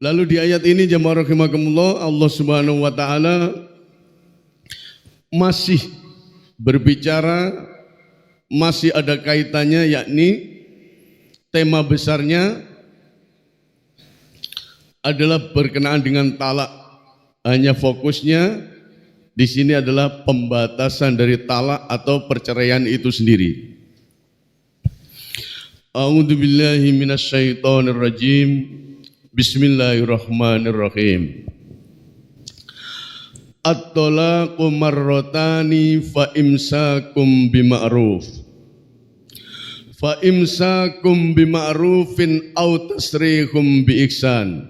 Lalu di ayat ini jamaah rahimakumullah, Allah Subhanahu wa taala masih berbicara, masih ada kaitannya, yakni tema besarnya adalah berkenaan dengan talak. Hanya fokusnya di sini adalah pembatasan dari talak atau perceraian itu sendiri. A'udzubillahi minasyaitonirrajim. Bismillahirrahmanirrahim. At-talaqu marratani fa imsakum bima'ruf. Fa imsakum bima'rufin aw tasrihum bi ihsan.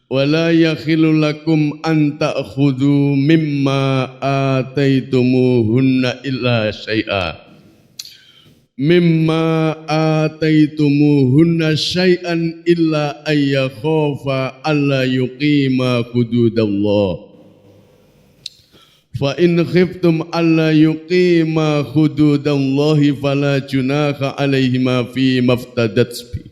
Wala yakhillu lakum an ta'khudhu mimma ataitumuhunna illa syai'a. Mimma ataitumuhunna syai'an illa ayyakhafa alla yuqima hududallah. Fa in khiftum alla yuqima hududallahi fala junaha alaihima fi maftadat bi.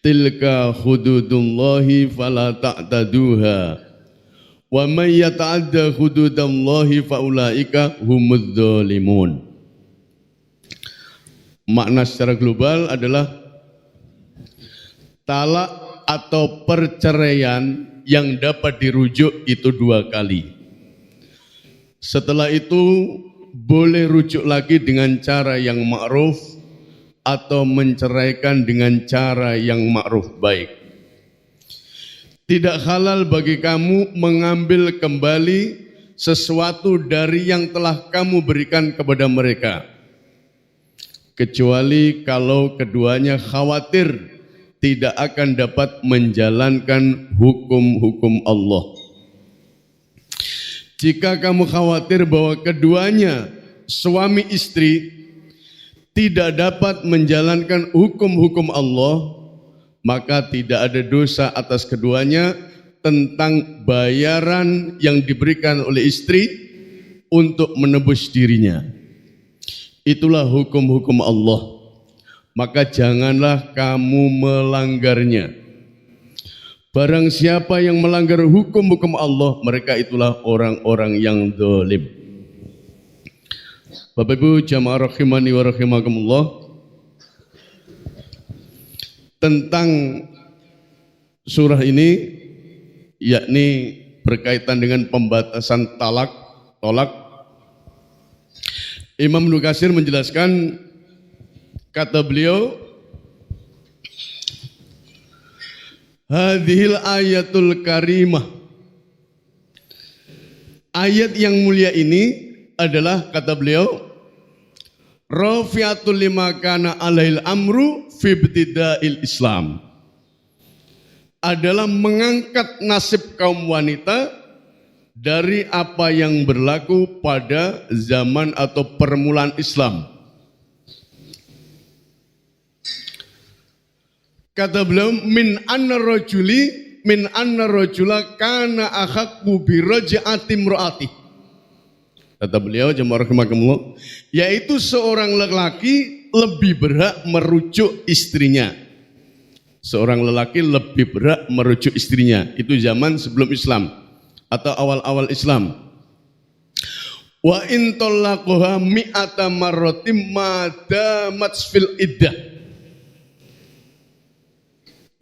Tilka hududullahi fala ta'taduha. Wa man yata'adda hududallahi fa ulaika humudz zalimun. Makna secara global adalah talak atau perceraian yang dapat dirujuk itu 2 kali. Setelah itu boleh rujuk lagi dengan cara yang ma'ruf atau menceraikan dengan cara yang ma'ruf baik. Tidak halal bagi kamu mengambil kembali sesuatu dari yang telah kamu berikan kepada mereka, kecuali kalau keduanya khawatir tidak akan dapat menjalankan hukum-hukum Allah. Jika kamu khawatir bahwa keduanya suami istri tidak dapat menjalankan hukum-hukum Allah, maka tidak ada dosa atas keduanya tentang bayaran yang diberikan oleh istri untuk menebus dirinya. Itulah hukum-hukum Allah, maka janganlah kamu melanggarnya. Barang siapa yang melanggar hukum-hukum Allah, mereka itulah orang-orang yang zalim. Bapak Ibu jamaah rahimani wa rahimakumullah, tentang surah ini yakni berkaitan dengan pembatasan tolak. Imam Ibnu Katsir menjelaskan, kata beliau, hadhil ayatul karimah, ayat yang mulia ini adalah, kata beliau, rafi'atul lima kana alaihil amru fi ibtida'il Islam, adalah mengangkat nasib kaum wanita dari apa yang berlaku pada zaman atau permulaan Islam. Kata beliau, min anna rajula kana ahaqqu bi raj'ati imraati. Kata beliau jemaah rahimakumullah, yaitu seorang lelaki lebih berhak merujuk istrinya. Seorang lelaki lebih berhak merujuk istrinya. Itu zaman sebelum Islam atau awal-awal Islam. Wa in talaqaha mi'ata marratim ma damat fil iddah,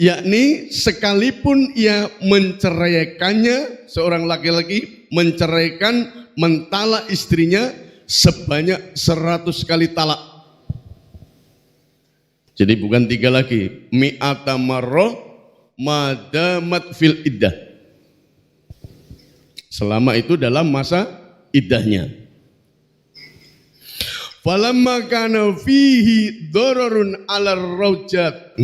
yakni sekalipun ia menceraikannya, seorang laki-laki menceraikan, mentalak istrinya sebanyak 100 kali talak. Jadi bukan 3 lagi, mi'ata marrah ma damat fil iddah, selama itu dalam masa iddahnya. Falamma kana fihi dararun 'ala ar-rawjat.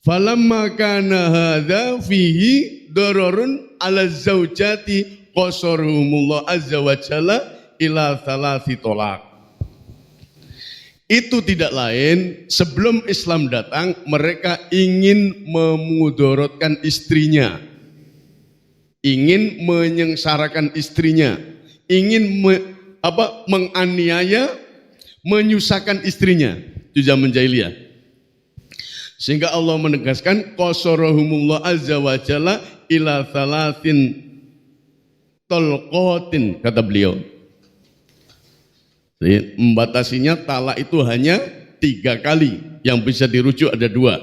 Falamma kana hadza fihi dararun 'ala az-zawjati qasarahumullah azza wa jalla ila 3 tolak. Itu tidak lain, sebelum Islam datang mereka ingin memudorotkan istrinya, ingin menyengsarakan istrinya, ingin menganiaya, menyusahkan istrinya. Itu zaman jahiliyah. Sehingga Allah menegaskan qasarahumullah azza wa jalla ila thalathin talqatin, kata beliau. Jadi, membatasinya talak itu hanya 3 kali, yang bisa dirujuk ada 2.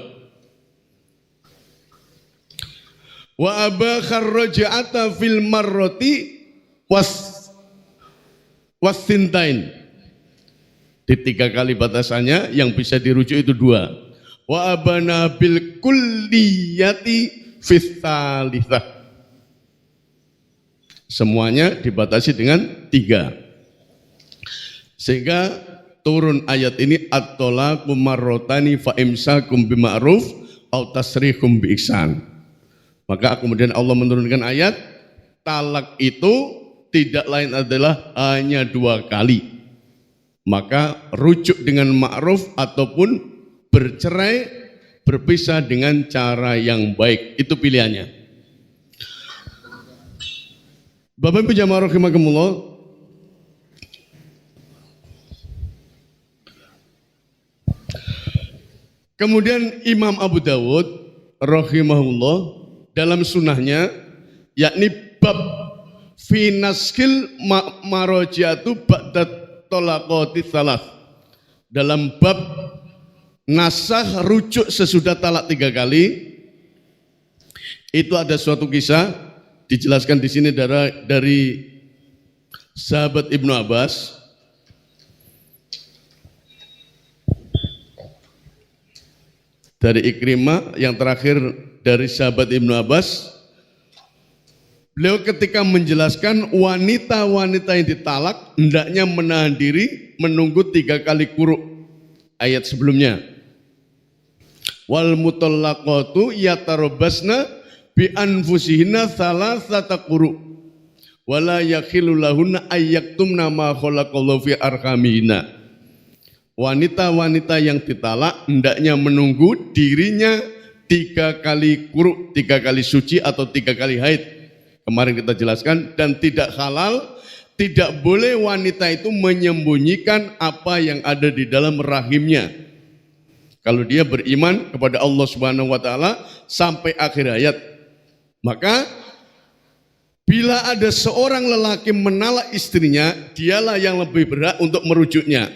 Wa abakhar raja'ata fil marrati wassintain. Di 3 kali batasannya, yang bisa dirujuk itu 2. Wa abana bil kulliyati fis tsalitsah. Semuanya dibatasi dengan 3. Sehingga turun ayat ini at-talaqu marratani fa imsakum bima'ruf aw tasrihum bi ihsan. Maka kemudian Allah menurunkan ayat talak itu tidak lain adalah hanya 2 kali. Maka rujuk dengan ma'ruf ataupun bercerai, berpisah dengan cara yang baik, itu pilihannya. Bapak Ibu jamaah rahimakumullah, kemudian Imam Abu Dawud rahimahullah dalam sunnahnya, yakni bab fi naskil marojatu ba'da talaqati tsalas, dalam bab nasah rujuk sesudah talak 3 kali, itu ada suatu kisah dijelaskan di sini dari sahabat Ibnu Abbas. Dari Ikrimah, yang terakhir dari sahabat Ibnu Abbas, beliau ketika menjelaskan wanita-wanita yang ditalak hendaknya menahan diri menunggu 3 kali quru' ayat sebelumnya. Wal mutallaqatu yatarabbasna bi anfusihinna thalathata quru' wala yakhilu lahunna ayyaktumna ma khalaqallahu fi arhamihinna. Wanita-wanita yang ditalak hendaknya menunggu dirinya 3 kali quru', 3 kali suci atau 3 kali haid. Kemarin kita jelaskan, dan tidak halal, tidak boleh wanita itu menyembunyikan apa yang ada di dalam rahimnya. Kalau dia beriman kepada Allah Subhanahu wa taala sampai akhir hayat. Maka bila ada seorang lelaki menalak istrinya, dialah yang lebih berhak untuk merujuknya.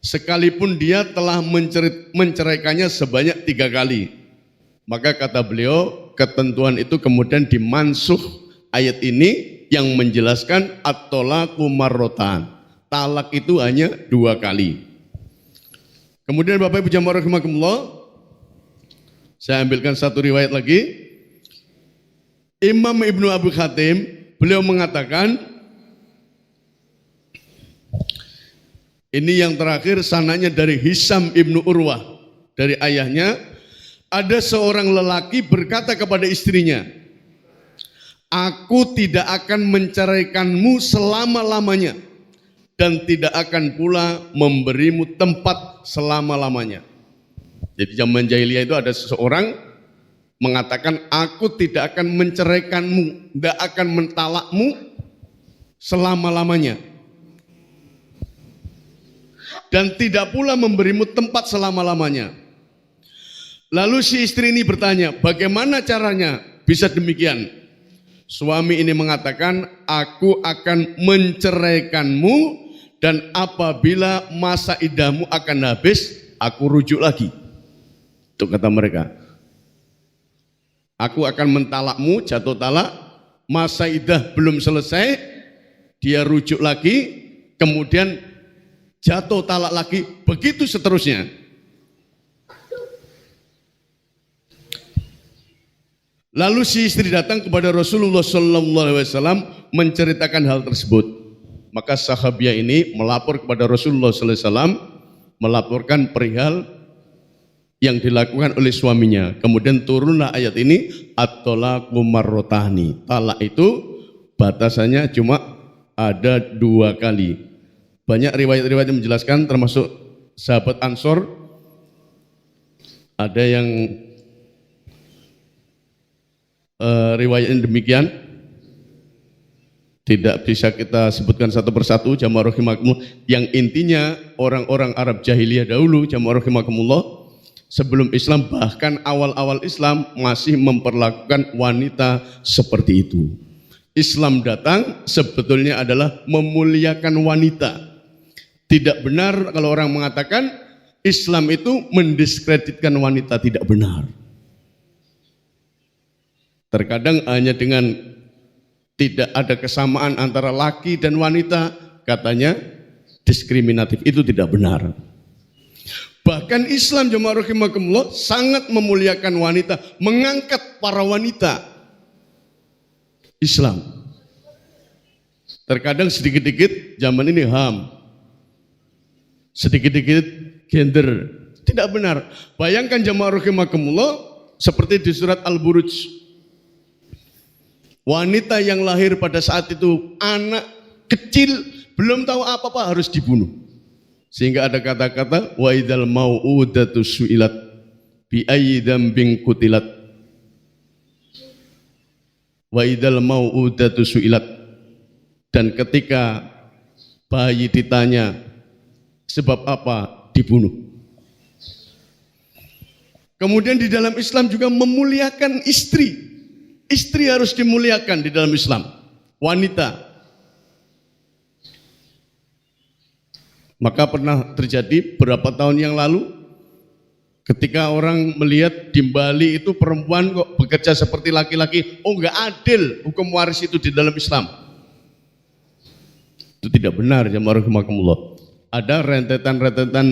Sekalipun dia telah menceraikannya sebanyak 3 kali. Maka kata beliau, ketentuan itu kemudian dimansuh ayat ini yang menjelaskan at-talaqu marratan. Talak itu hanya 2 kali. Kemudian Bapak Ibu jamaah rahimakumullah, saya ambilkan satu riwayat lagi. Imam Ibnu Abi Hatim, beliau mengatakan, ini yang terakhir sanadnya dari Hisam Ibnu Urwah, dari ayahnya, ada seorang lelaki berkata kepada istrinya, aku tidak akan menceraikanmu selama-lamanya dan tidak akan pula memberimu tempat selama-lamanya. Jadi zaman jahiliyah itu ada seseorang mengatakan, aku tidak akan menceraikanmu, tidak akan mentalakmu selama-lamanya, dan tidak pula memberimu tempat selama-lamanya. Lalu si istri ini bertanya, bagaimana caranya bisa demikian? Suami ini mengatakan, aku akan menceraikanmu dan apabila masa iddahmu akan habis, aku rujuk lagi. Itu kata mereka. Aku akan mentalakmu, jatuh talak, masa iddah belum selesai, dia rujuk lagi, kemudian jatuh talak lagi, begitu seterusnya. Lalu si istri datang kepada Rasulullah SAW menceritakan hal tersebut. Maka sahabiah ini melapor kepada Rasulullah SAW, melaporkan perihal yang dilakukan oleh suaminya. Kemudian turunlah ayat ini, at-talaqu marratani. Talak itu batasannya cuma ada 2 kali. Banyak riwayat-riwayat yang menjelaskan, termasuk sahabat Ansor, ada yang riwayatnya demikian. Tidak bisa kita sebutkan satu persatu jamaah rahimakumullah. Yang intinya orang-orang Arab jahiliyah dahulu jamaah rahimakumullah, sebelum Islam, bahkan awal-awal Islam masih memperlakukan wanita seperti itu. Islam datang sebetulnya adalah memuliakan wanita. Tidak benar kalau orang mengatakan Islam itu mendiskreditkan wanita, tidak benar. Terkadang hanya dengan tidak ada kesamaan antara laki dan wanita, katanya diskriminatif, itu tidak benar. Bahkan Islam jemaah rahimakumullah sangat memuliakan wanita, mengangkat para wanita. Islam. Terkadang sedikit-dikit zaman ini HAM. Sedikit-dikit gender. Tidak benar. Bayangkan jemaah rahimakumullah seperti di surat Al-Buruj. Wanita yang lahir pada saat itu anak kecil, belum tahu apa-apa, harus dibunuh. Sehingga ada kata-kata wa idzal mau'udatu su'ilat bi ayyi dzambin qutilat. Wa idzal mau'udatu su'ilat, dan ketika bayi ditanya sebab apa dibunuh. Kemudian di dalam Islam juga memuliakan istri. Istri harus dimuliakan di dalam Islam. Wanita. Maka pernah terjadi beberapa tahun yang lalu ketika orang melihat di Bali itu perempuan kok bekerja seperti laki-laki, oh enggak adil hukum waris itu di dalam Islam. Itu tidak benar jemaah rahimakumullah. Ada rentetan-rentetan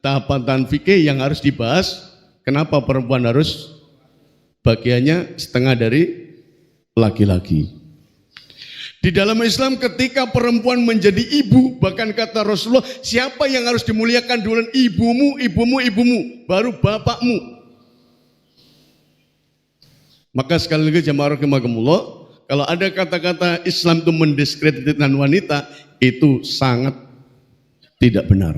tahapan fikih yang harus dibahas. Kenapa perempuan harus bagiannya setengah dari laki-laki? Di dalam Islam ketika perempuan menjadi ibu, bahkan kata Rasulullah, siapa yang harus dimuliakan duluan? Ibumu, ibumu, ibumu, baru bapakmu. Maka sekali lagi jemaah rahimakumullah, kalau ada kata-kata Islam itu mendiskreditkan wanita, itu sangat tidak benar.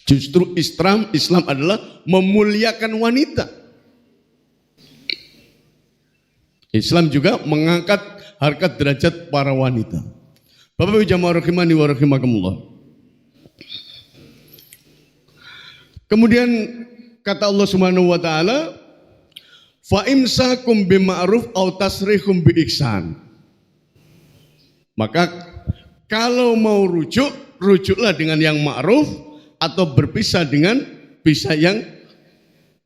Justru Islam adalah memuliakan wanita. Islam juga mengangkat harkat derajat para wanita. Bapak Ibu jamaah rahimani wa rahimakumullah. Kemudian kata Allah Subhanahu wa taala, fa imsakum bima'ruf aw tasrihum bi ihsan. Maka kalau mau rujuk, rujuklah dengan yang ma'ruf atau berpisah dengan pisah yang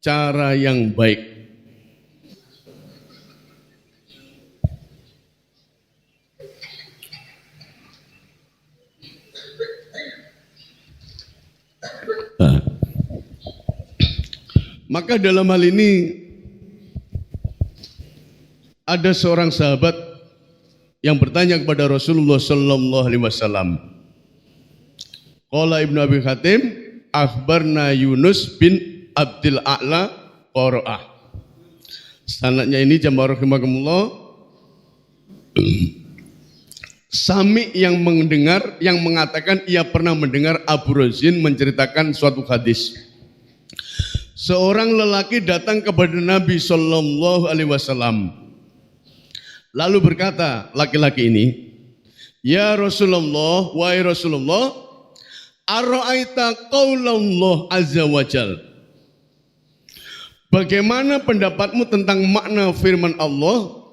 cara yang baik. Nah, maka dalam hal ini ada seorang sahabat yang bertanya kepada Rasulullah sallallahu alaihi wasallam. Qala Ibnu Abi Hatim, akhbarna Yunus bin Abdul A'la Qara'ah. Sanadnya ini jamaah rahimakumullah, Sami yang mendengar, yang mengatakan ia pernah mendengar Abu Razin menceritakan suatu hadis. Seorang lelaki datang kepada Nabi sallallahu alaihi wasallam. Lalu berkata laki-laki ini, "Ya Rasulullah, wahai Rasulullah, ara'aita qaulallah azza wajal." Bagaimana pendapatmu tentang makna firman Allah?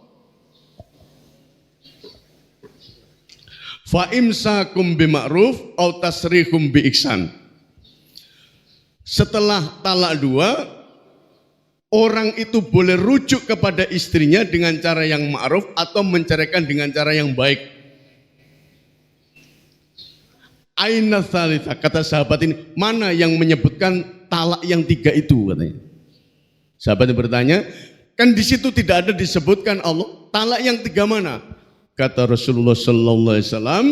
Fa imsakum bima'ruf aw tasrihum bi ihsan. Setelah talak dua, orang itu boleh rujuk kepada istrinya dengan cara yang ma'ruf atau menceraikan dengan cara yang baik. Aina tsalitsa, kata sahabat ini, mana yang menyebutkan talak yang tiga itu, katanya. Sahabat bertanya, kan di situ tidak ada disebutkan Allah, talak yang tiga mana? Kata Rasulullah sallallahu alaihi wasallam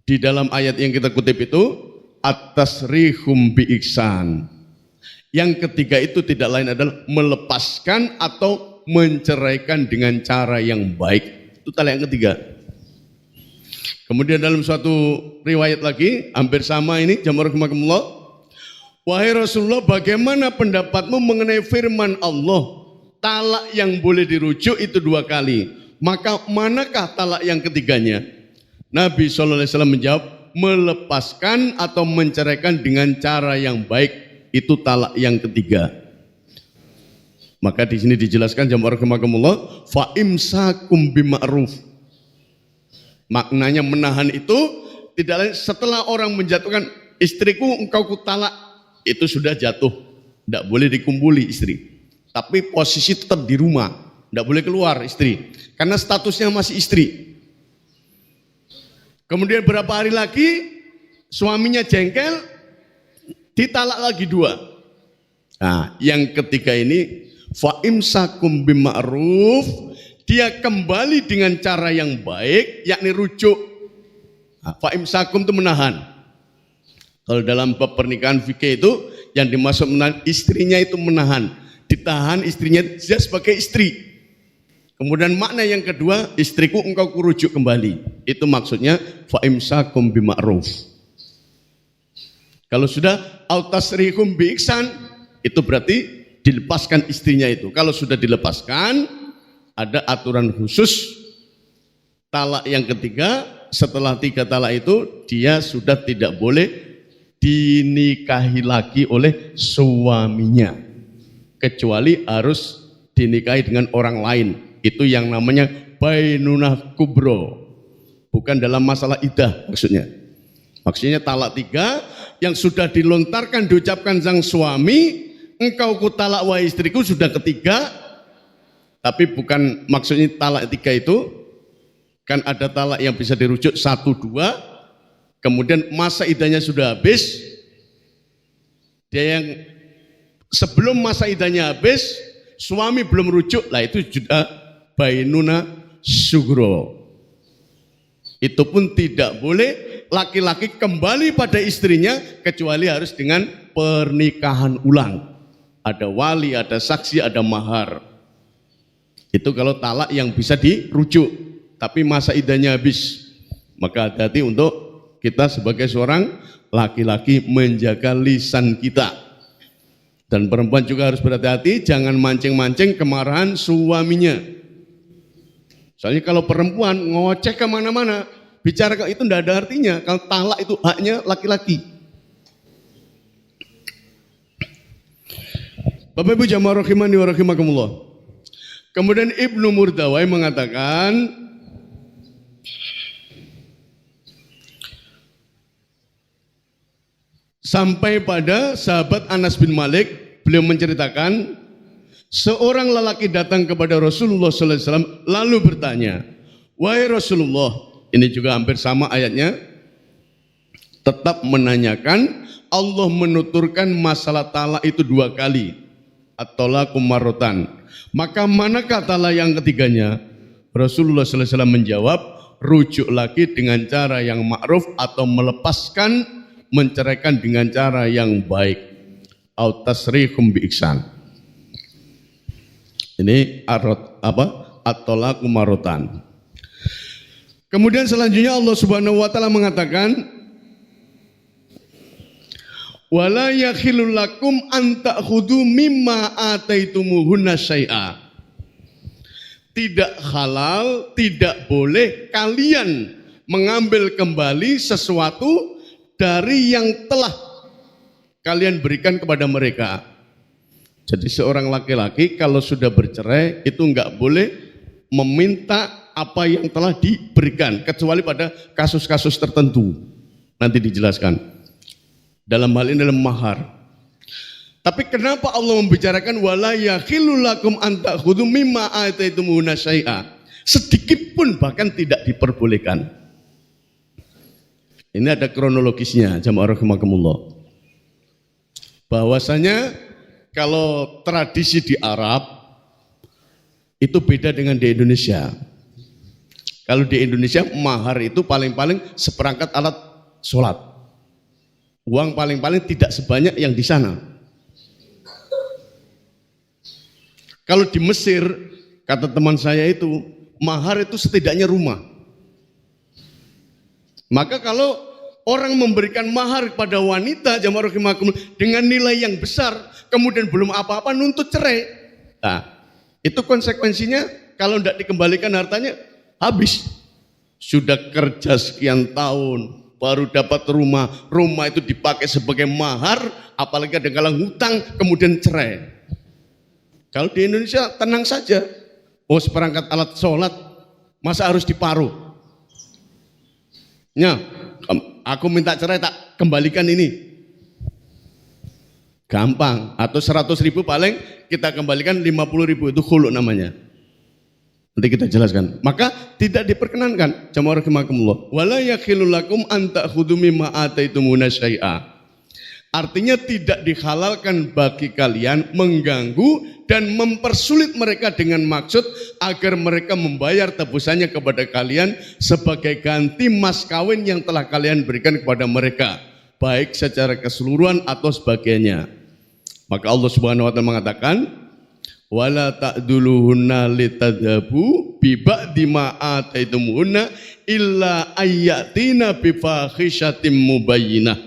di dalam ayat yang kita kutip itu, at-tasrihum bi ihsan. Yang ketiga itu tidak lain adalah melepaskan atau menceraikan dengan cara yang baik. Itu talak yang ketiga. Kemudian dalam suatu riwayat lagi, hampir sama ini, jamaah rahimakumullah, wahai Rasulullah, bagaimana pendapatmu mengenai firman Allah? Talak yang boleh dirujuk itu dua kali. Maka manakah talak yang ketiganya? Nabi SAW menjawab, melepaskan atau menceraikan dengan cara yang baik. itu talak yang ketiga. Maka di sini dijelaskan jamaah rahimakumullah, fa imsakum bima'ruf. Maknanya menahan itu tidak lain setelah orang menjatuhkan istriku engkau kutalak, itu sudah jatuh, tidak boleh dikumpuli istri. Tapi posisi tetap di rumah, tidak boleh keluar istri, karena statusnya masih istri. Kemudian berapa hari lagi suaminya jengkel, ditalak lagi 2. Nah, yang ketiga ini fa imsakum bima'ruf, dia kembali dengan cara yang baik, yakni rujuk. Nah, fa imsakum itu menahan. Kalau dalam bab pernikahan fikih itu yang dimaksud menahan, istrinya itu menahan, ditahan istrinya dia sebagai istri. Kemudian makna yang kedua, istriku engkau kurujuk kembali. Itu maksudnya fa imsakum bima'ruf. Kalau sudah autasrihum bi ihsan, itu berarti dilepaskan istrinya itu. Kalau sudah dilepaskan, ada aturan khusus talak yang ketiga. Setelah 3 talak itu dia sudah tidak boleh dinikahi lagi oleh suaminya, kecuali harus dinikahi dengan orang lain. Itu yang namanya bainunah kubro, bukan dalam masalah iddah maksudnya. Maksudnya talak 3 yang sudah dilontarkan diucapkan sang suami, engkau kutalak wahai istriku, sudah ketiga. Tapi bukan maksudnya talak 3 itu, kan ada talak yang bisa dirujuk 1, 2, kemudian masa iddahnya sudah habis. Dia yang sebelum masa iddahnya habis, suami belum rujuk, lah itu sudah bainuna sugro. Itu pun tidak boleh laki-laki kembali pada istrinya, kecuali harus dengan pernikahan ulang. Ada wali, ada saksi, ada mahar. Itu kalau talak yang bisa dirujuk, tapi masa iddahnya habis. Maka hati-hati untuk kita sebagai seorang laki-laki menjaga lisan kita. Dan perempuan juga harus berhati-hati, jangan mancing-mancing kemarahan suaminya. Soalnya kalau perempuan ngoceh kemana-mana, bicara itu tidak ada artinya. Kalau talak itu haknya laki-laki. Bapak Ibu jamaah rahimani wa rahimakumullah. Kemudian Ibnu Murdawai mengatakan, sampai pada sahabat Anas bin Malik, beliau menceritakan seorang lelaki datang kepada Rasulullah SAW lalu bertanya, wahai Rasulullah, ini juga hampir sama ayatnya, tetap menanyakan, Allah menuturkan masalah talak itu 2 kali. At-talaqu marratan. Maka manakah talak yang ketiganya? Rasulullah SAW menjawab, rujuk lagi dengan cara yang ma'ruf atau melepaskan, menceraikan dengan cara yang baik. Au tasrihum bi ihsan. Ini at-talaqu marratan. Kemudian selanjutnya Allah Subhanahu wa taala mengatakan, wala yakhilul lakum an ta'khudhu mimma ataitumuhunna syai'a. Tidak halal, tidak boleh kalian mengambil kembali sesuatu dari yang telah kalian berikan kepada mereka. Jadi seorang laki-laki kalau sudah bercerai itu enggak boleh meminta apa yang telah diberikan, kecuali pada kasus-kasus tertentu. Nanti dijelaskan. Dalam hal ini dalam mahar. Tapi kenapa Allah membicarakan wala yakhilul lakum an ta'khudhu mimma ataitumuhunna syai'a? Sedikit pun bahkan tidak diperbolehkan. Ini ada kronologisnya jamaah rahimakumullah. Bahwasanya kalau tradisi di Arab itu beda dengan di Indonesia. Kalau di Indonesia mahar itu paling-paling seperangkat alat sholat. Uang paling-paling tidak sebanyak yang di sana. Kalau di Mesir, kata teman saya itu, mahar itu setidaknya rumah. Maka kalau orang memberikan mahar kepada wanita jamaah rahimakumullah dengan nilai yang besar, kemudian belum apa-apa nuntut cerai. Nah, itu konsekuensinya kalau tidak dikembalikan hartanya habis. Sudah kerja sekian tahun, baru dapat rumah itu dipakai sebagai mahar, apalagi ada galang hutang, kemudian cerai. Kalau di Indonesia tenang saja, seperangkat alat sholat, masa harus diparuh? Ya, aku minta cerai tak kembalikan ini. Gampang, atau 100.000 paling kita kembalikan 50.000, itu khulu namanya. Nanti kita jelaskan. Maka tidak diperkenankan. Jamaah rahimakumullah. Wala yakhilul lakum an ta'khudhu mimma ataitumuna syai'a. Artinya tidak dihalalkan bagi kalian mengganggu dan mempersulit mereka dengan maksud agar mereka membayar tebusannya kepada kalian sebagai ganti mas kawin yang telah kalian berikan kepada mereka, baik secara keseluruhan atau sebagainya. Maka Allah Subhanahu wa taala mengatakan, wala ta'duluhunna litadhabu bi ba'di ma ataitumuhunna illa ayyatina bi fahishatin mubayyinah.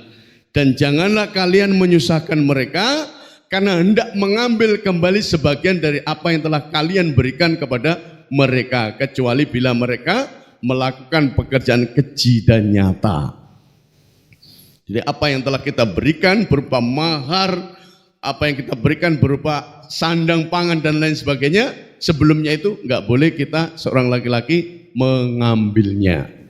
Dan janganlah kalian menyusahkan mereka karena hendak mengambil kembali sebagian dari apa yang telah kalian berikan kepada mereka, kecuali bila mereka melakukan pekerjaan keji dan nyata. Jadi apa yang telah kita berikan berupa mahar, apa yang kita berikan berupa sandang pangan dan lain sebagainya, sebelumnya itu nggak boleh kita seorang laki-laki mengambilnya.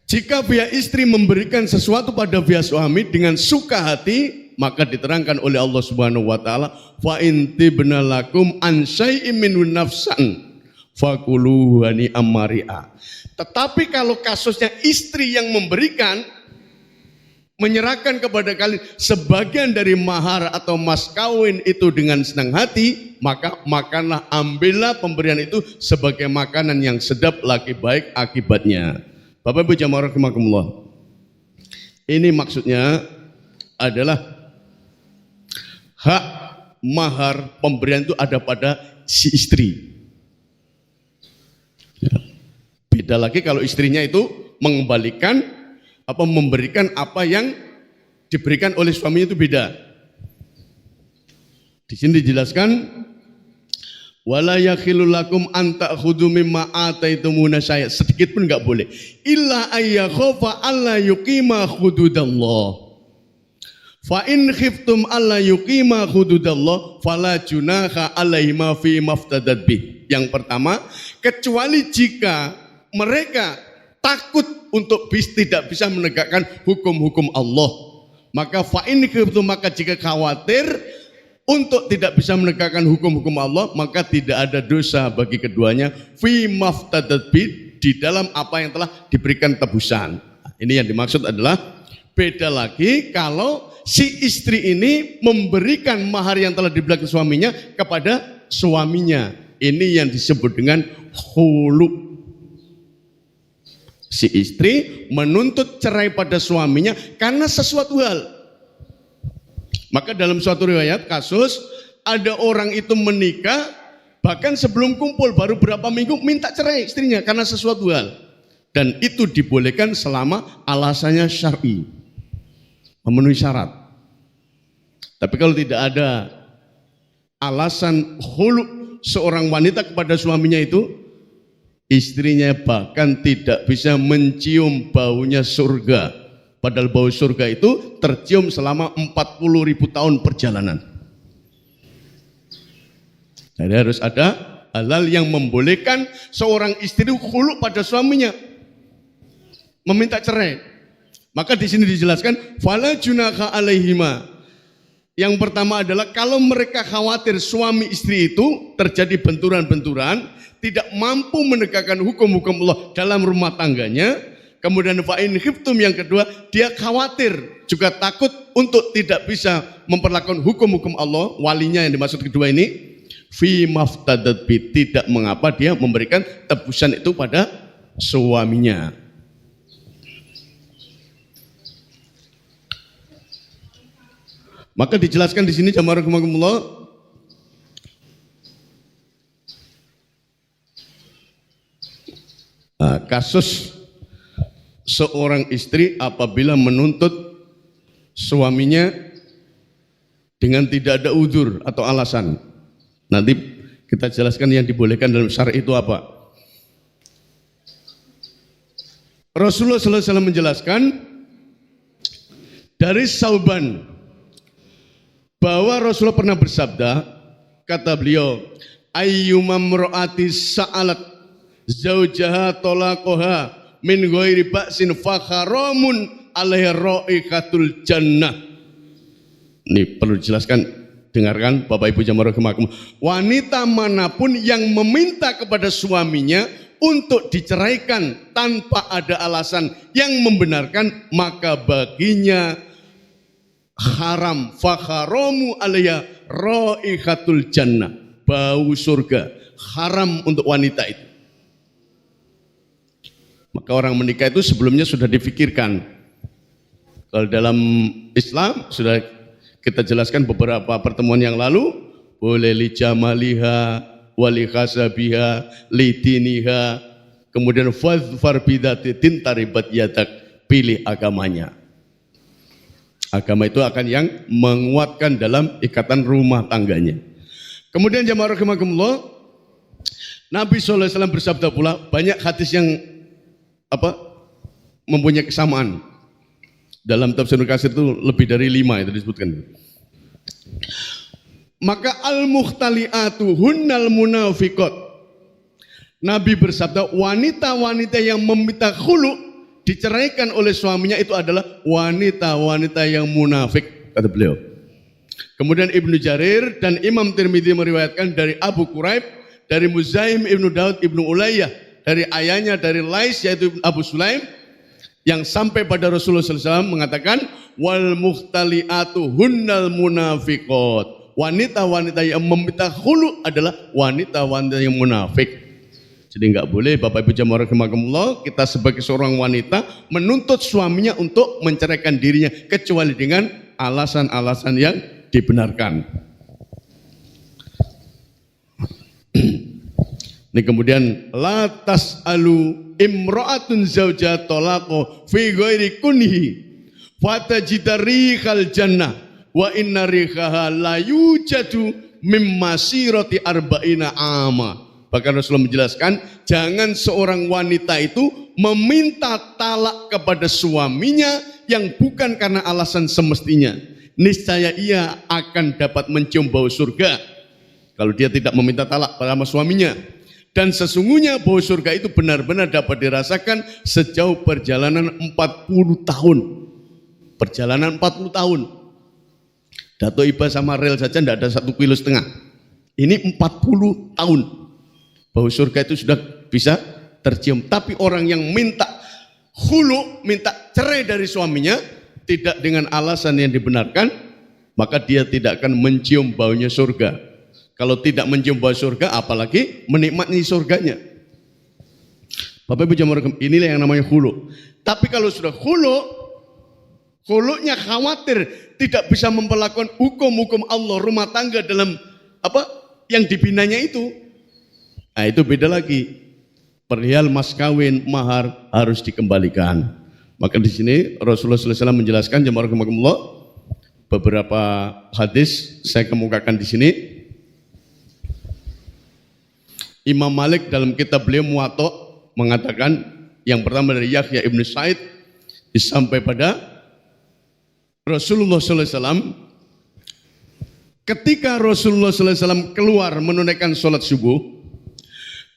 Jika pihak istri memberikan sesuatu pada pihak suami dengan suka hati, maka diterangkan oleh Allah Subhanahu wa taala, fa in tibna lakum an syai'in minhu nafsan fakuluhu hani'am mari'a. Tetapi kalau kasusnya istri yang memberikan, menyerahkan kepada kalian sebagian dari mahar atau mas kawin itu dengan senang hati, maka makanlah, ambillah pemberian itu sebagai makanan yang sedap lagi baik akibatnya. Bapak Ibu jamaah rahimakumullah. Ini maksudnya adalah hak mahar pemberian itu ada pada si istri. Beda lagi kalau istrinya itu mengembalikan memberikan apa yang diberikan oleh suaminya, itu beda. Di sini dijelaskan, wala yakhilul lakum an ta'khudhu mimma ataitumuna syai'an, sedikit pun enggak boleh, illa ayyakhafa alla yuqima hududallah. Fa in khiftum alla yuqima hududallah fala junaha alaihima fi maftadat bih. Yang pertama, kecuali jika mereka takut untuk tidak bisa menegakkan hukum-hukum Allah, maka fa in khiftum, maka jika khawatir untuk tidak bisa menegakkan hukum-hukum Allah, maka tidak ada dosa bagi keduanya fi maftadat bi, di dalam apa yang telah diberikan tebusan. Ini yang dimaksud adalah beda lagi kalau si istri ini memberikan mahar yang telah diberikan suaminya kepada suaminya. Ini yang disebut dengan khulu. Si istri menuntut cerai pada suaminya karena sesuatu hal. Maka dalam suatu riwayat kasus, ada orang itu menikah, bahkan sebelum kumpul baru berapa minggu minta cerai istrinya karena sesuatu hal. Dan itu dibolehkan selama alasannya syar'i, memenuhi syarat. Tapi kalau tidak ada alasan khulu seorang wanita kepada suaminya itu, istrinya bahkan tidak bisa mencium baunya surga. Padahal bau surga itu tercium selama 40.000 tahun perjalanan. Jadi harus ada halal yang membolehkan seorang istri khulu pada suaminya, meminta cerai. Maka di sini dijelaskan fala junaha alaihima. Yang pertama adalah kalau mereka khawatir suami istri itu terjadi benturan-benturan, tidak mampu menegakkan hukum-hukum Allah dalam rumah tangganya. Kemudian fa'in khiftum, yang kedua, dia khawatir juga takut untuk tidak bisa memperlakukan hukum-hukum Allah, walinya yang dimaksud kedua ini, fi maftadat bi, tidak mengapa dia memberikan tebusan itu pada suaminya. Maka dijelaskan di sini jamaah rahimakumullah, kasus seorang istri apabila menuntut suaminya dengan tidak ada udzur atau alasan. Nanti kita jelaskan yang dibolehkan dalam syar'i itu apa. Rasulullah SAW menjelaskan dari Sauban bahwa Rasulullah pernah bersabda, kata beliau, ayyumam ro'ati sa'alat zaujaha tolaqoha min ghairi ba'sin fakharamun alaihi ra'iqatul jannah. Ini perlu dijelaskan, dengarkan Bapak Ibu jamaah rahimakumullah. Wanita manapun yang meminta kepada suaminya untuk diceraikan tanpa ada alasan yang membenarkan, maka baginya haram, fakharamu alaiha ra'iqatul jannah, bau surga, haram untuk wanita itu. Maka orang menikah itu sebelumnya sudah difikirkan. Kalau dalam Islam sudah kita jelaskan beberapa pertemuan yang lalu, boleh li jamaliha wali khasabiha litiniha, kemudian fadfar bidatin taribat yadak, pilih agamanya. Agama itu akan yang menguatkan dalam ikatan rumah tangganya. Kemudian jamaah rahimakumullah, Nabi SAW bersabda pula, banyak hadis yang mempunyai kesamaan. Dalam tafsir Katsir itu lebih dari 5 itu disebutkan. Maka al-mukhtali'atu hunnal munafiqat. Nabi bersabda, wanita-wanita yang meminta khulu, diceraikan oleh suaminya, itu adalah wanita-wanita yang munafik, kata beliau. Kemudian Ibnu Jarir dan Imam Tirmidzi meriwayatkan dari Abu Quraib, dari Muzaim Ibnu Daud Ibnu Ulayyah, dari ayahnya dari Lais yaitu Abu Sulaim, yang sampai pada Rasulullah SAW mengatakan, wal mukhtali'atu hunnal munafiqat. Wanita-wanita yang meminta khulu adalah wanita-wanita yang munafik. Jadi enggak boleh Bapak Ibu jamaah rahimakumullah, kita sebagai seorang wanita menuntut suaminya untuk menceraikan dirinya kecuali dengan alasan-alasan yang dibenarkan. Ini kemudian la tas'alu imra'atun zawja talaqo fi ghairi kunhi fatajida rihal jannah wa inna rihaha la yujadu mimma sirati arba'ina ama. Bahkan Rasulullah menjelaskan, jangan seorang wanita itu meminta talak kepada suaminya yang bukan karena alasan semestinya. Niscaya ia akan dapat mencium bau surga kalau dia tidak meminta talak pada suaminya. Dan sesungguhnya bau surga itu benar-benar dapat dirasakan sejauh perjalanan 40 tahun. Perjalanan 40 tahun. Dato Iba sama rel saja tidak ada 1,5 kilo. Ini 40 tahun. Bau surga itu sudah bisa tercium. Tapi orang yang minta khulu, minta cerai dari suaminya, tidak dengan alasan yang dibenarkan, maka dia tidak akan mencium baunya surga. Kalau tidak mencium bau surga, apalagi menikmati surganya. Bapak Ibu jamaah, inilah yang namanya khulu. Tapi kalau sudah khulunya khawatir tidak bisa memperlakukan hukum-hukum Allah rumah tangga dalam yang dibinanya itu. Nah itu beda lagi. Perihal mas kawin, mahar harus dikembalikan. Maka di sini Rasulullah SAW menjelaskan jamaah rahimakumullah, beberapa hadis saya kemukakan di sini. Imam Malik dalam kitab beliau Muwatta mengatakan, yang pertama dari Yahya Ibnu Sa'id sampai pada Rasulullah SAW, ketika Rasulullah SAW keluar menunaikan sholat subuh,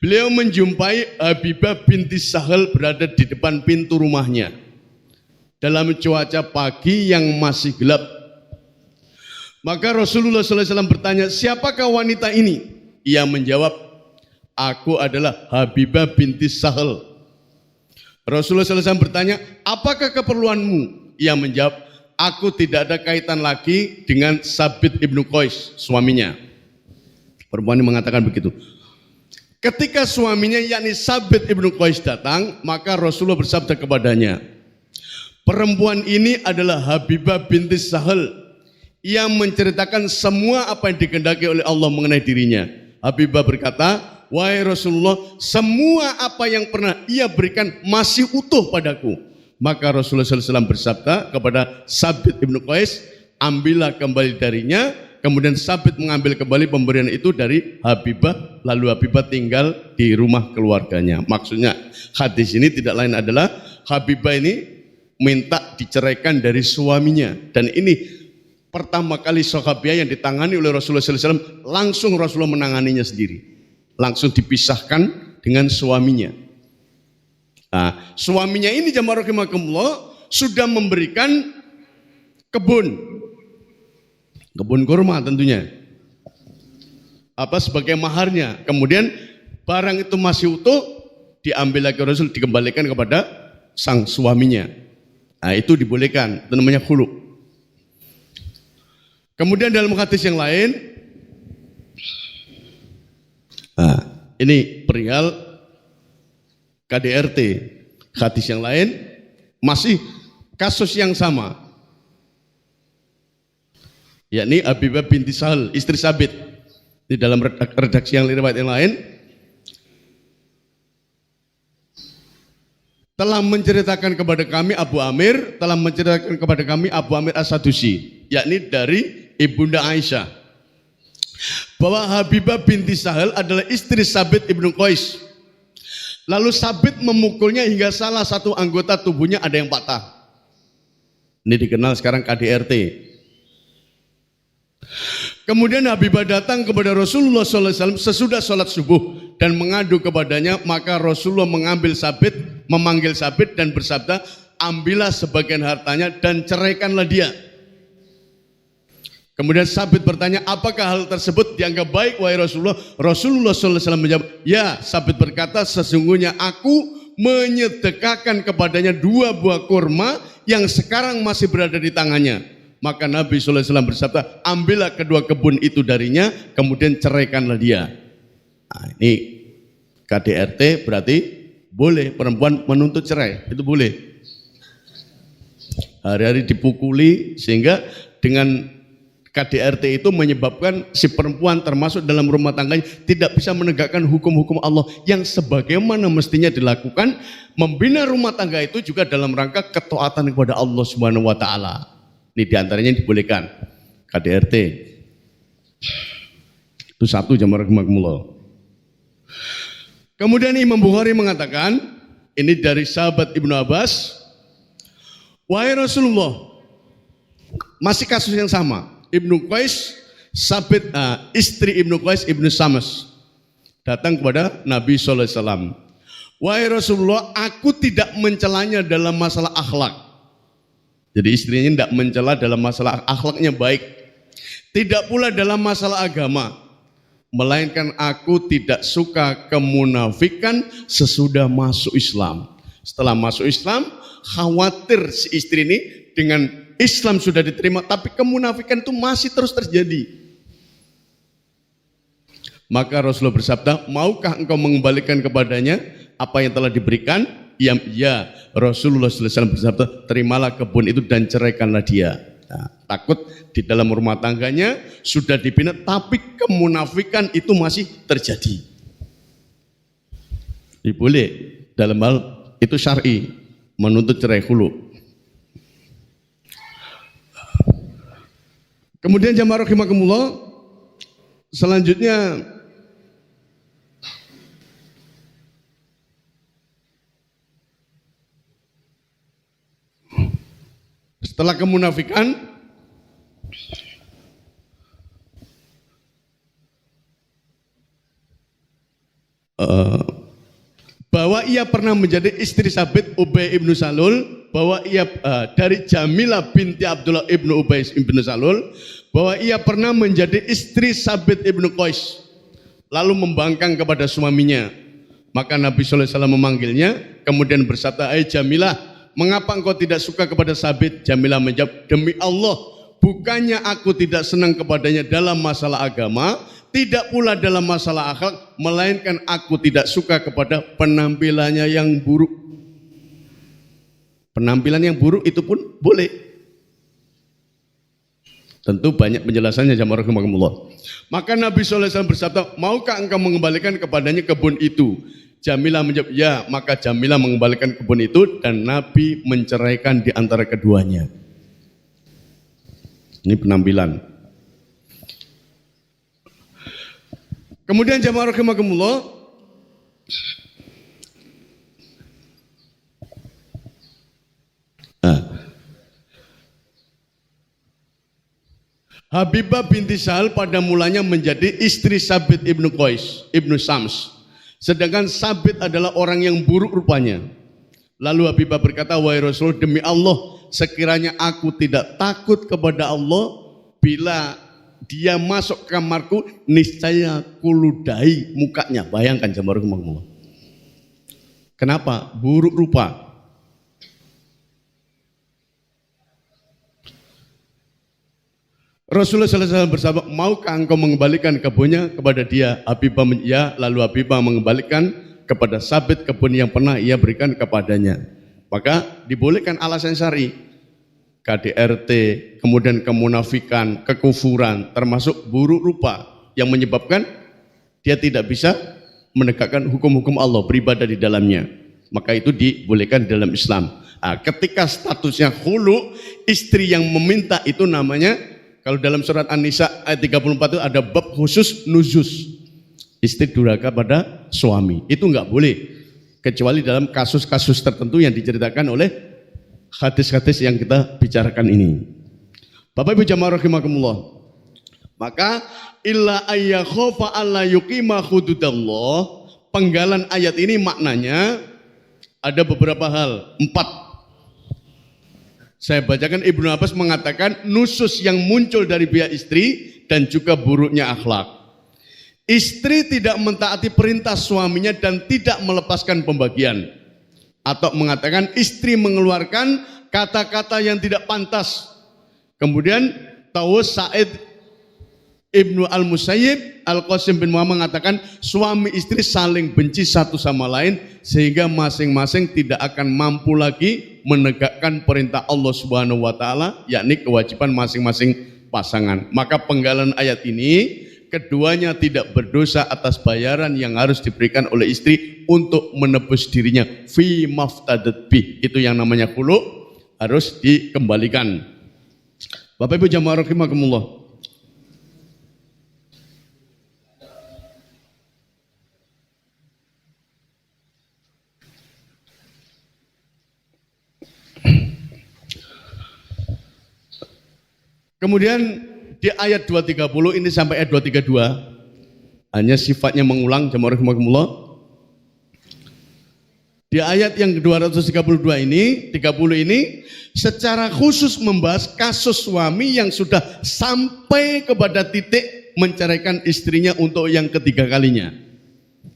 beliau menjumpai Habibah binti Sahal berada di depan pintu rumahnya dalam cuaca pagi yang masih gelap. Maka Rasulullah SAW bertanya, siapakah wanita ini? Ia menjawab, aku adalah Habibah binti Sahal. Rasulullah SAW bertanya, apakah keperluanmu? Ia menjawab, aku tidak ada kaitan lagi dengan Sabit ibnu Qais, suaminya. Perempuan ini mengatakan begitu. Ketika suaminya yakni Sabit ibnu Qais datang, maka Rasulullah bersabda kepadanya, perempuan ini adalah Habibah binti Sahal. Ia menceritakan semua apa yang dikehendaki oleh Allah mengenai dirinya. Habibah berkata, wahai Rasulullah, semua apa yang pernah ia berikan masih utuh padaku. Maka Rasulullah SAW bersabda kepada Sabit ibnu Qais, ambillah kembali darinya kemudian Sabit mengambil kembali pemberian itu dari Habibah, lalu Habibah tinggal di rumah keluarganya. Maksudnya hadis ini tidak lain adalah Habibah ini minta diceraikan dari suaminya, dan ini pertama kali sahabiah yang ditangani oleh Rasulullah SAW, langsung Rasulullah menanganinya sendiri, langsung dipisahkan dengan suaminya. Nah, suaminya ini jamaah rahimakumullah sudah memberikan kebun kurma tentunya, sebagai maharnya. Kemudian barang itu masih utuh, diambil lagi Rasul, dikembalikan kepada sang suaminya. Nah, itu dibolehkan, itu namanya khulu. Kemudian dalam hadis yang lain, ini perihal KDRT. Hadis yang lain masih kasus yang sama, yakni Habibah binti Sahal, istri Sabit. Di dalam redaksi yang riwayat yang lain telah menceritakan kepada kami Abu Amir As-Sadusi, yakni dari Ibunda Aisyah, bahwa Habibah binti Sahal adalah istri Sabit ibnu Qais. Lalu Sabit memukulnya hingga salah satu anggota tubuhnya ada yang patah. Ini dikenal sekarang KDRT. Kemudian Habibah datang kepada Rasulullah SAW sesudah sholat subuh dan mengadu kepadanya, maka Rasulullah memanggil Sabit dan bersabda, ambillah sebagian hartanya dan ceraikanlah dia. Kemudian Sabit bertanya, apakah hal tersebut dianggap baik wahai Rasulullah? Rasulullah SAW menjawab, ya. Sabit berkata, sesungguhnya aku menyedekahkan kepadanya 2 buah kurma yang sekarang masih berada di tangannya. Maka Nabi SAW bersabda, ambillah kedua kebun itu darinya, kemudian ceraikanlah dia. Nah, ini KDRT berarti boleh perempuan menuntut cerai, itu boleh. Hari-hari dipukuli, sehingga dengan KDRT itu menyebabkan si perempuan termasuk dalam rumah tangganya tidak bisa menegakkan hukum-hukum Allah yang sebagaimana mestinya dilakukan. Membina rumah tangga itu juga dalam rangka ketaatan kepada Allah Subhanahu wa taala. Ini diantaranya yang dibolehkan KDRT. Itu satu, jamaah rahimakumullah. Kemudian Imam Bukhari mengatakan, ini dari sahabat Ibnu Abbas, wahai Rasulullah, masih kasus yang sama. Ibnu Qais, Sabit, istri Ibnu Qais Ibnu Samas datang kepada Nabi SAW. Wahai Rasulullah, aku tidak mencelanya dalam masalah akhlak. Jadi istrinya tidak mencela dalam masalah akhlaknya baik, tidak pula dalam masalah agama, melainkan aku tidak suka kemunafikan sesudah masuk Islam. Setelah masuk Islam, khawatir si istri ini dengan Islam sudah diterima, tapi kemunafikan itu masih terus terjadi. Maka Rasulullah bersabda, maukah engkau mengembalikan kepadanya apa yang telah diberikan? Ya. Rasulullah SAW bersabda, terimalah kebun itu dan ceraikanlah dia. Nah, takut di dalam rumah tangganya sudah dibina, tapi kemunafikan itu masih terjadi. Ini boleh dalam hal itu syar'i, menuntut cerai khulu. Kemudian jamaah rahimakumullah, selanjutnya setelah kemunafikan, bahwa ia pernah menjadi istri Sabit Ubay ibnu Salul, bahwa ia dari Jamilah binti Abdullah ibnu Ubay ibnu Salul, bahwa ia pernah menjadi istri Sabit ibnu Qais, lalu membangkang kepada suaminya. Maka Nabi SAW memanggilnya, kemudian bersabda, hai Jamilah, mengapa engkau tidak suka kepada Sabit? Jamilah menjawab, demi Allah, bukannya aku tidak senang kepadanya dalam masalah agama, tidak pula dalam masalah akhlak, melainkan aku tidak suka kepada penampilannya yang buruk. Penampilan yang buruk itu pun boleh. Tentu banyak penjelasannya jamaah rahimakumullah. Maka Nabi SAW bersabda, maukah engkau mengembalikan kepadanya kebun itu? Jamilah menjawab, ya. Maka Jamilah mengembalikan kebun itu dan Nabi menceraikan di antara keduanya. Ini penampilan. Kemudian jamaah rahimakumullah, Habibah binti Sahal pada mulanya menjadi istri Sabit ibnu Qais ibnu Sams. Sedangkan Sabit adalah orang yang buruk rupanya. Lalu Habibah berkata, wahai Rasul, demi Allah, sekiranya aku tidak takut kepada Allah, bila dia masuk kamarku, niscaya kuludahi mukanya. Bayangkan jamaah rahimakumullah. Kenapa? Buruk rupa. Rasulullah SAW bersabda, maukah engkau mengembalikan kebunnya kepada dia? Habibah ya, lalu Habibah mengembalikan kepada Sabit kebun yang pernah ia berikan kepadanya. Maka dibolehkan alasan syar'i, KDRT, kemudian kemunafikan, kekufuran, termasuk buruk rupa yang menyebabkan dia tidak bisa menegakkan hukum-hukum Allah, beribadah di dalamnya. Maka itu dibolehkan dalam Islam. Nah, ketika statusnya khulu, istri yang meminta itu namanya, kalau dalam surat An-Nisa ayat 34 itu ada bab khusus nuzuz. Istri durhaka pada suami. Itu enggak boleh. Kecuali dalam kasus-kasus tertentu yang diceritakan oleh hadis-hadis yang kita bicarakan ini. Bapak Ibu jamaah rahimakumullah. Maka illa ayyakhofa alla yuqima hududallah. Penggalan ayat ini maknanya ada beberapa hal. 4. Saya bacakan. Ibnu Abbas mengatakan nusus yang muncul dari pihak istri dan juga buruknya akhlak. Istri tidak mentaati perintah suaminya dan tidak melepaskan pembagian. Atau mengatakan istri mengeluarkan kata-kata yang tidak pantas. Kemudian tahu Sa'id Ibnu Al-Musayyib Al-Qasim bin Muhammad mengatakan suami istri saling benci satu sama lain sehingga masing-masing tidak akan mampu lagi menegakkan perintah Allah Subhanahu wa taala, yakni kewajiban masing-masing pasangan. Maka penggalan ayat ini, keduanya tidak berdosa atas bayaran yang harus diberikan oleh istri untuk menebus dirinya fi maftadat bih. Itu yang namanya khulu, harus dikembalikan. Bapak Ibu jamaah rahimakumullah. Kemudian di ayat 230 ini sampai ayat 232 hanya sifatnya mengulang jamaah rahimakumullah. Di ayat yang 232 ini, 30 ini secara khusus membahas kasus suami yang sudah sampai kepada titik menceraikan istrinya untuk yang ketiga kalinya.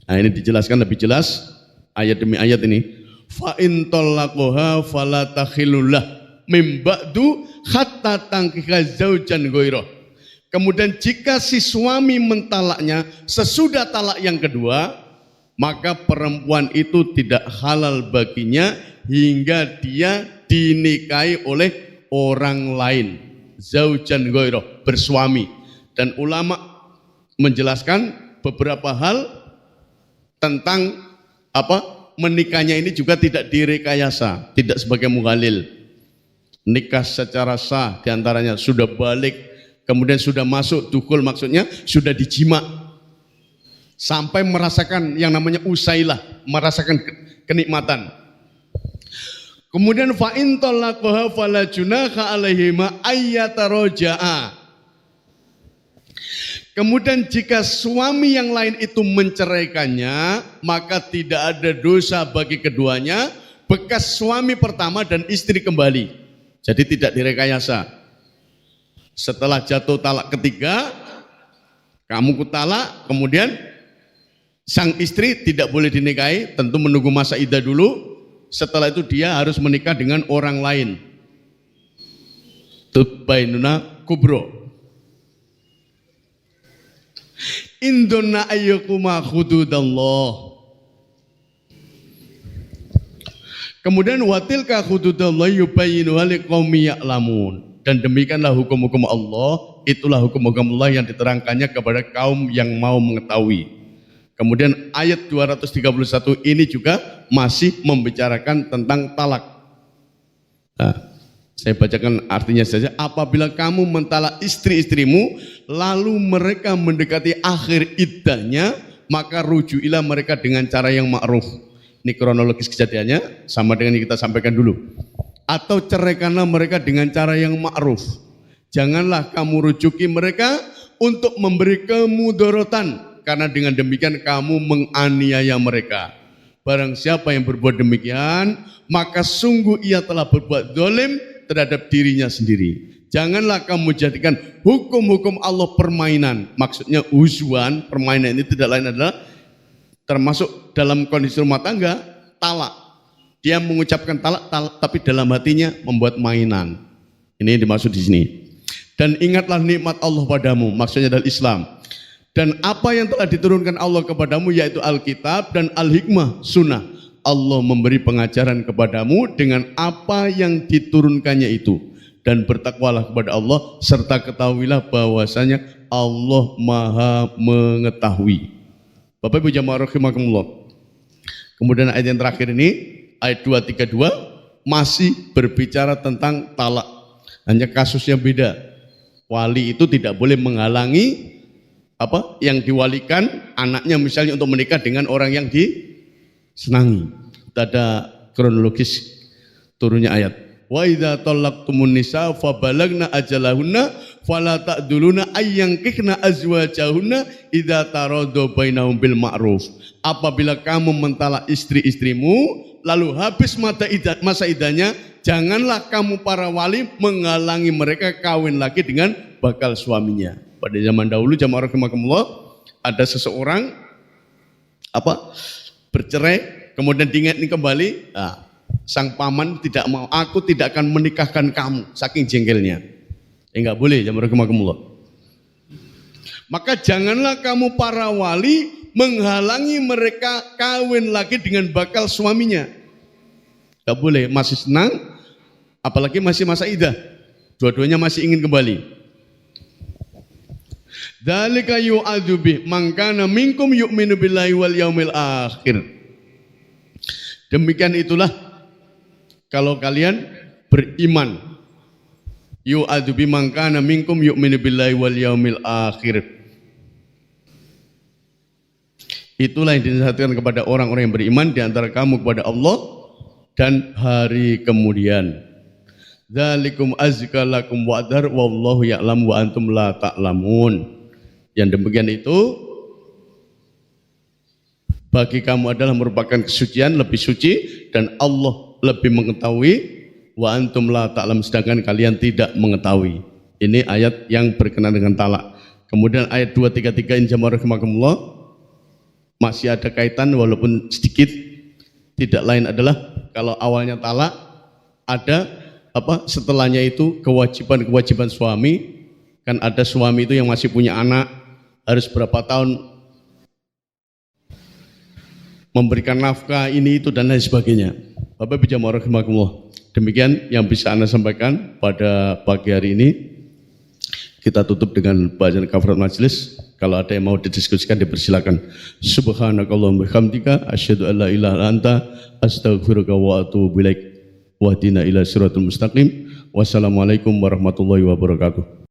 Nah, ini dijelaskan lebih jelas ayat demi ayat ini. Fa in talaqaha fala takhilullah mim ba'du hatta tankiha zaujan ghairah. Kemudian jika si suami mentalaknya sesudah talak yang kedua, maka perempuan itu tidak halal baginya hingga dia dinikahi oleh orang lain. Zaujan ghairah, bersuami. Dan ulama menjelaskan beberapa hal tentang menikahnya ini juga tidak direkayasa, tidak sebagai mughalil. Nikah secara sah diantaranya sudah balik, kemudian sudah masuk dukul, maksudnya sudah dijima sampai merasakan yang namanya usailah, merasakan kenikmatan. Kemudian fa in talaqaha fala junaha alaihima ayyataraja'a. Kemudian jika suami yang lain itu menceraikannya, maka tidak ada dosa bagi keduanya, bekas suami pertama dan istri kembali. Jadi tidak direkayasa. Setelah jatuh talak ketiga, kamu kutalak, kemudian sang istri tidak boleh dinikahi, tentu menunggu masa iddah dulu. Setelah itu dia harus menikah dengan orang lain. Tubainuna kubro. Indonna ayyukuma hududallah. Kemudian watilka hududallah yubayyinuha liqaumi ya'lamun. Dan demikianlah hukum-hukum Allah, itulah hukum-hukum Allah yang diterangkannya kepada kaum yang mau mengetahui. Kemudian ayat 231 ini juga masih membicarakan tentang talak. Nah, Saya bacakan artinya saja. Apabila kamu mentalak istri-istrimu, lalu mereka mendekati akhir iddahnya, maka rujukilah mereka dengan cara yang ma'ruf. Ini kronologis kejadiannya, sama dengan yang kita sampaikan dulu. Atau ceraikanlah mereka dengan cara yang ma'ruf. Janganlah kamu rujuki mereka untuk memberi kemudorotan, karena dengan demikian kamu menganiaya mereka. Barang siapa yang berbuat demikian, maka sungguh ia telah berbuat zalim terhadap dirinya sendiri. Janganlah kamu jadikan hukum-hukum Allah permainan. Maksudnya uzwan, permainan ini tidak lain adalah termasuk dalam kondisi rumah tangga, talak. Dia mengucapkan talak, tapi dalam hatinya membuat mainan. Ini dimaksud di sini. Dan ingatlah nikmat Allah padamu, maksudnya adalah Islam. Dan apa yang telah diturunkan Allah kepadamu, yaitu Alkitab dan Al-Hikmah, Sunnah. Allah memberi pengajaran kepadamu dengan apa yang diturunkannya itu. Dan bertakwalah kepada Allah, serta ketahuilah bahwasanya Allah Maha mengetahui. Bapak Ibu jamaah rahimakumullah. Kemudian ayat yang terakhir ini, ayat 232, masih berbicara tentang talak. Hanya kasusnya beda. Wali itu tidak boleh menghalangi yang diwalikan anaknya misalnya untuk menikah dengan orang yang disenangi. Itu ada kronologis turunnya ayat. Wa idza talaqtumun nisa fa balagna ajalahunna fala ta'duluna ayyankihna azwajahunna idza taradu bainahum bil ma'ruf. Apabila kamu mentalak istri-istrimu lalu habis masa iddahnya, janganlah kamu para wali menghalangi mereka kawin lagi dengan bakal suaminya. Pada zaman dahulu jamaah rahimakumullah, ada seseorang bercerai kemudian diingatkan kembali. Nah, sang paman tidak mau, aku tidak akan menikahkan kamu, saking jengkelnya. Enggak boleh jamaah rahimakumullah. Maka janganlah kamu para wali menghalangi mereka kawin lagi dengan bakal suaminya. Enggak boleh, masih senang, apalagi masih masa iddah. Dua-duanya masih ingin kembali. Dzalika yu'adzu bih man kana minkum yu'minu billahi wal yaumil akhir. Demikian itulah kalau kalian beriman. Yu'adzu bih man kana minkum yu'minu billahi wal yaumil akhir. Itulah yang dinasihatkan kepada orang-orang yang beriman di antara kamu kepada Allah dan hari kemudian. Dzalikum azka lakum wa adhar wallahu ya'lam wa antum la ta'lamun. Yang demikian itu bagi kamu adalah merupakan kesucian, lebih suci, dan Allah lebih mengetahui, wa antum la ta'lam, sedangkan kalian tidak mengetahui. Ini ayat yang berkenaan dengan talak. Kemudian ayat 233 jamaah rahimakumullah masih ada kaitan walaupun sedikit. Tidak lain adalah kalau awalnya talak ada setelahnya itu kewajiban suami. Kan ada suami itu yang masih punya anak, harus berapa tahun memberikan nafkah ini itu dan lain sebagainya. Bapak Ibu jamaah rahimakumullah. Demikian yang bisa Anda sampaikan pada pagi hari ini. Kita tutup dengan bacaan kafarat majelis. Kalau ada yang mau didiskusikan dipersilakan. Subhanakallahumma bihamdika asyhadu an la ilaha illa anta astaghfiruka wa atubu ilaik. Wahdina ila siratal mustaqim. Wassalamualaikum warahmatullahi wabarakatuh.